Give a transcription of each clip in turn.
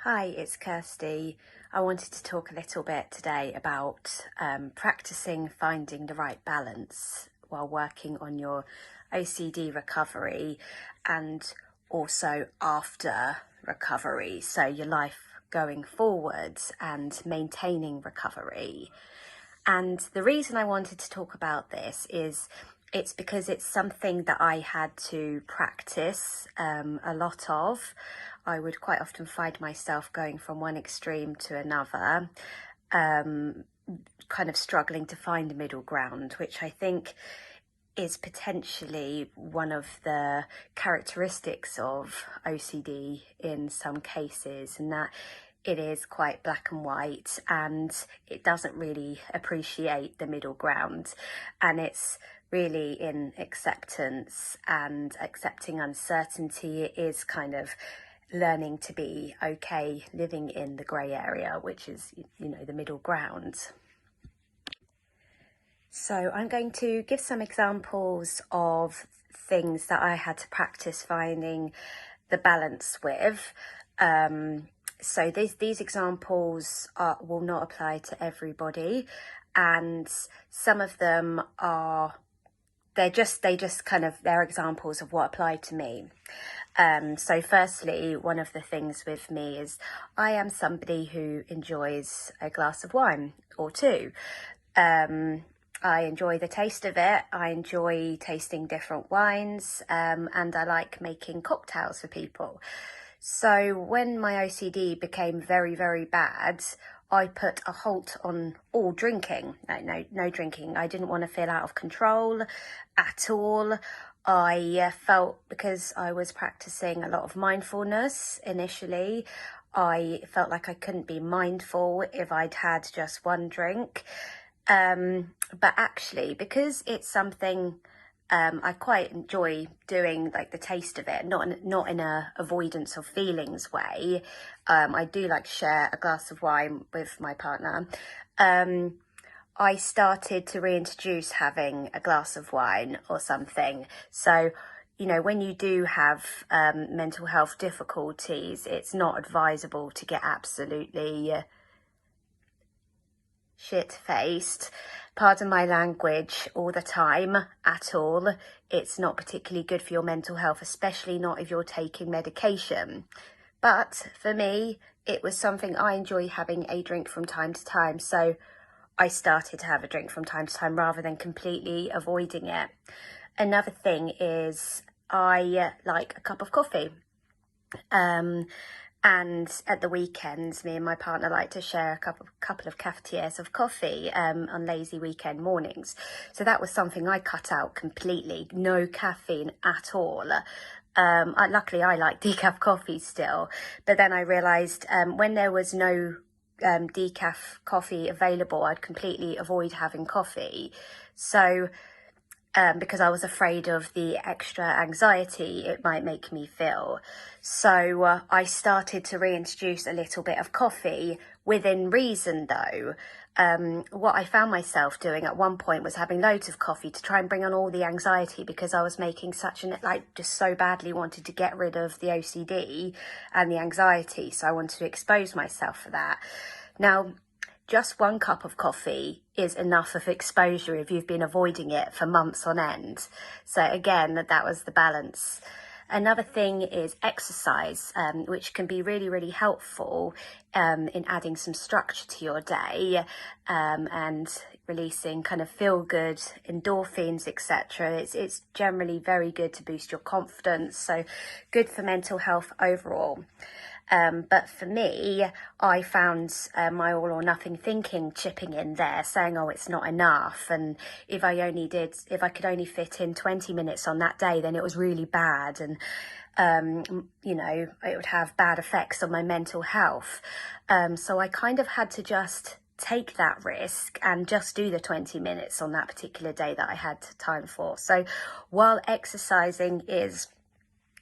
Hi, it's Kirsty. I wanted to talk a little bit today about practicing finding the right balance while working on your OCD recovery and also after recovery, so your life going forwards and maintaining recovery. And the reason I wanted to talk about this is it's because it's something that I had to practice a lot of. I would quite often find myself going from one extreme to another, kind of struggling to find a middle ground, which I think is potentially one of the characteristics of OCD in some cases, and that it is quite black and white and it doesn't really appreciate the middle ground, and it's really in acceptance and accepting uncertainty. It is kind of learning to be okay living in the grey area, which is, the middle ground. So I'm going to give some examples of things that I had to practice finding the balance with. So these examples will not apply to everybody, and some of them are they're examples of what applied to me. So firstly, one of the things with me is I am somebody who enjoys a glass of wine or two. I enjoy the taste of it. I enjoy tasting different wines, and I like making cocktails for people. So when my OCD became very, very bad, I put a halt on all drinking. No drinking. I didn't want to feel out of control at all. I felt, because I was practicing a lot of mindfulness initially, I felt like I couldn't be mindful if I'd had just one drink. But actually, because it's something I quite enjoy doing, like the taste of it, not in a avoidance of feelings way. I do like share a glass of wine with my partner. I started to reintroduce having a glass of wine or something. So, when you do have mental health difficulties, it's not advisable to get absolutely shit-faced, pardon my language, all the time at all. It's not particularly good for your mental health, especially not if you're taking medication. But for me, it was something I enjoy, having a drink from time to time. So I started to have a drink from time to time rather than completely avoiding it. Another thing is I like a cup of coffee. And at the weekends, me and my partner like to share a couple of cafetières of coffee on lazy weekend mornings. So that was something I cut out completely. No caffeine at all. Luckily, I like decaf coffee still. But then I realised when there was no decaf coffee available, I'd completely avoid having coffee. So because I was afraid of the extra anxiety it might make me feel. So I started to reintroduce a little bit of coffee within reason, though. What I found myself doing at one point was having loads of coffee to try and bring on all the anxiety, because I was making just so badly wanted to get rid of the OCD and the anxiety. So I wanted to expose myself for that. Now, just one cup of coffee is enough of exposure if you've been avoiding it for months on end. So again, that was the balance. Another thing is exercise, which can be really, really helpful in adding some structure to your day and releasing kind of feel-good endorphins, etc. It's generally very good to boost your confidence, so good for mental health overall. But for me, I found my all or nothing thinking chipping in there, saying, oh, it's not enough. And if I could only fit in 20 minutes on that day, then it was really bad. And, it would have bad effects on my mental health. So I kind of had to just take that risk and just do the 20 minutes on that particular day that I had time for. So while exercising is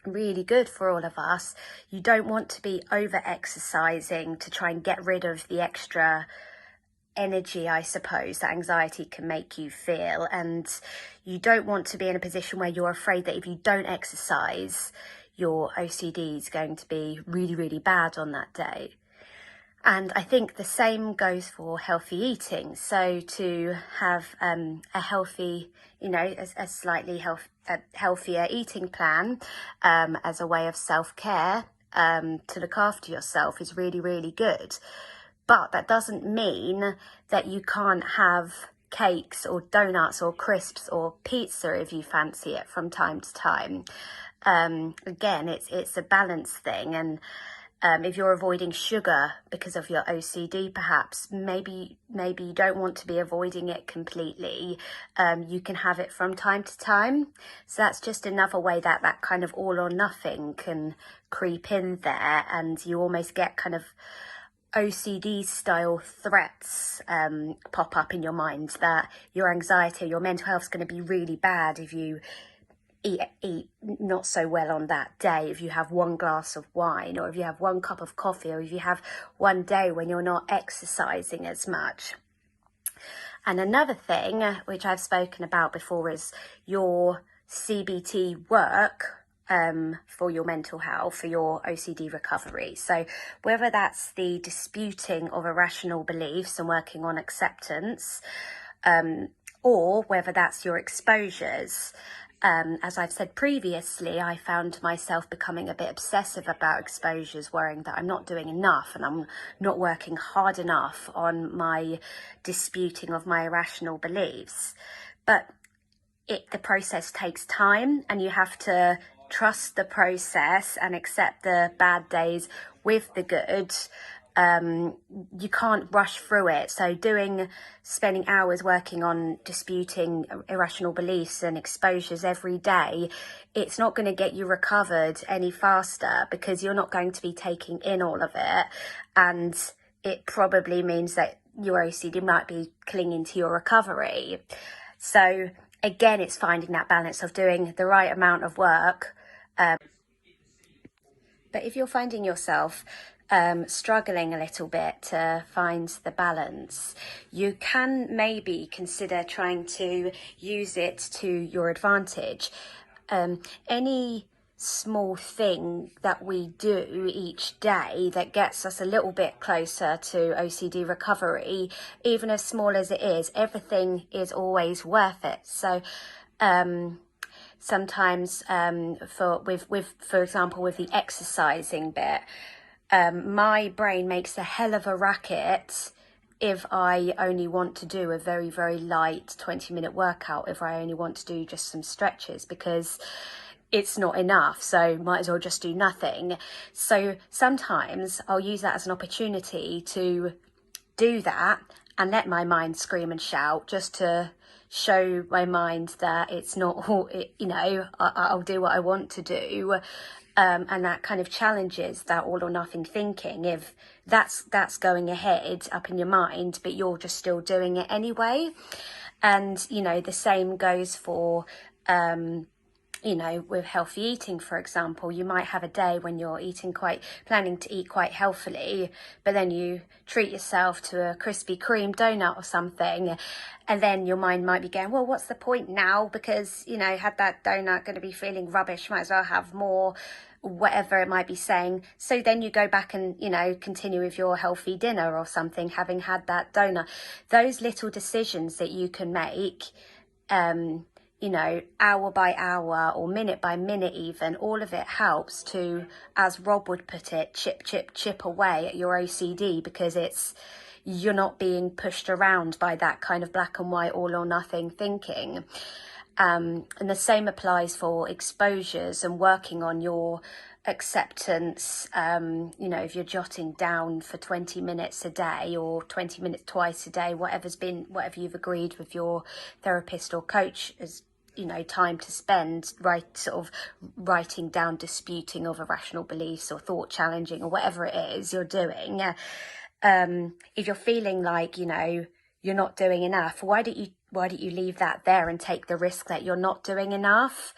really good for all of us, you don't want to be over exercising to try and get rid of the extra energy, I suppose, that anxiety can make you feel. And you don't want to be in a position where you're afraid that if you don't exercise, your OCD is going to be really, really bad on that day. And I think the same goes for healthy eating. So to have a healthy, a slightly healthier eating plan as a way of self-care to look after yourself is really, really good. But that doesn't mean that you can't have cakes or donuts or crisps or pizza if you fancy it from time to time. Again, it's a balance thing, and if you're avoiding sugar because of your OCD, perhaps maybe you don't want to be avoiding it completely. You can have it from time to time. So that's just another way that kind of all or nothing can creep in there, and you almost get kind of OCD style threats pop up in your mind that your anxiety, your mental health is going to be really bad if you eat not so well on that day, if you have one glass of wine, or if you have one cup of coffee, or if you have one day when you're not exercising as much. And another thing which I've spoken about before is your CBT work for your mental health, for your OCD recovery. So whether that's the disputing of irrational beliefs and working on acceptance, or whether that's your exposures. As I've said previously, I found myself becoming a bit obsessive about exposures, worrying that I'm not doing enough and I'm not working hard enough on my disputing of my irrational beliefs. But the process takes time, and you have to trust the process and accept the bad days with the good. You can't rush through it. So spending hours working on disputing irrational beliefs and exposures every day, it's not going to get you recovered any faster, because you're not going to be taking in all of it. And it probably means that your OCD might be clinging to your recovery. So again, it's finding that balance of doing the right amount of work. But if you're finding yourself struggling a little bit to find the balance, you can maybe consider trying to use it to your advantage. Any small thing that we do each day that gets us a little bit closer to OCD recovery, even as small as it is, everything is always worth it. So sometimes for example, with the exercising bit, my brain makes a hell of a racket if I only want to do a very, very light 20-minute workout, if I only want to do just some stretches, because it's not enough, so might as well just do nothing. So sometimes I'll use that as an opportunity to do that and let my mind scream and shout, just to show my mind that it's not all, I'll do what I want to do. And that kind of challenges that all or nothing thinking, if that's going ahead up in your mind, but you're just still doing it anyway. And, the same goes for, with healthy eating, for example. You might have a day when you're planning to eat quite healthily, but then you treat yourself to a Krispy Kreme donut or something, and then your mind might be going, well, what's the point now? Because, had that donut, going to be feeling rubbish, might as well have more, whatever it might be saying. So then you go back and, continue with your healthy dinner or something, having had that donut. Those little decisions that you can make, hour by hour or minute by minute even, all of it helps to, as Rob would put it, chip away at your OCD, because you're not being pushed around by that kind of black and white all or nothing thinking. And the same applies for exposures and working on your acceptance. If you're jotting down for 20 minutes a day or 20 minutes twice a day, whatever you've agreed with your therapist or coach as time to spend writing down disputing of irrational beliefs or thought challenging or whatever it is you're doing. If you're feeling like you're not doing enough, why don't you leave that there and take the risk that you're not doing enough?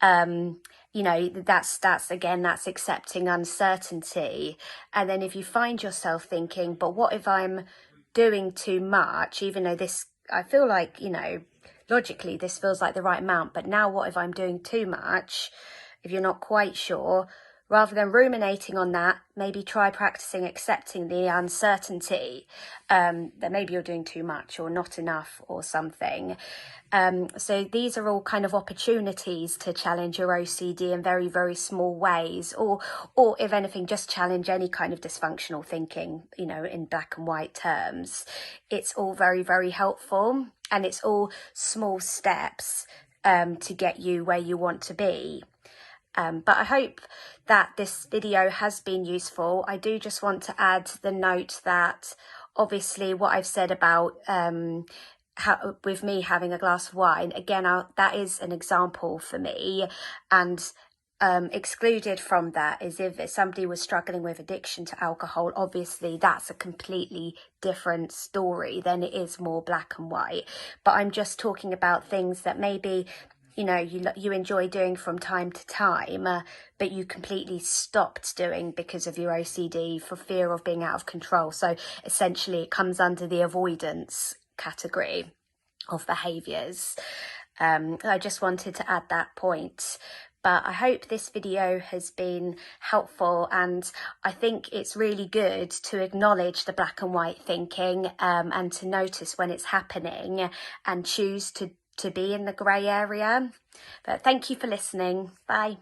That's accepting uncertainty. And then if you find yourself thinking, but what if I'm doing too much, even though I feel like logically this feels like the right amount, but now what if I'm doing too much? if you're not quite sure, rather than ruminating on that, maybe try practicing accepting the uncertainty that maybe you're doing too much or not enough or something. So these are all kind of opportunities to challenge your OCD in very, very small ways, or if anything, just challenge any kind of dysfunctional thinking, you know, in black and white terms. It's all very, very helpful, and it's all small steps to get you where you want to be. But I hope that this video has been useful. I do just want to add the note that obviously what I've said about with me having a glass of wine, again, that is an example for me, and excluded from that is if somebody was struggling with addiction to alcohol. Obviously that's a completely different story, then it is more black and white. But I'm just talking about things that maybe, you know, you enjoy doing from time to time, but you completely stopped doing because of your OCD for fear of being out of control. So essentially it comes under the avoidance category of behaviours. I just wanted to add that point. But I hope this video has been helpful, and I think it's really good to acknowledge the black and white thinking and to notice when it's happening and choose to be in the grey area. But thank you for listening. Bye.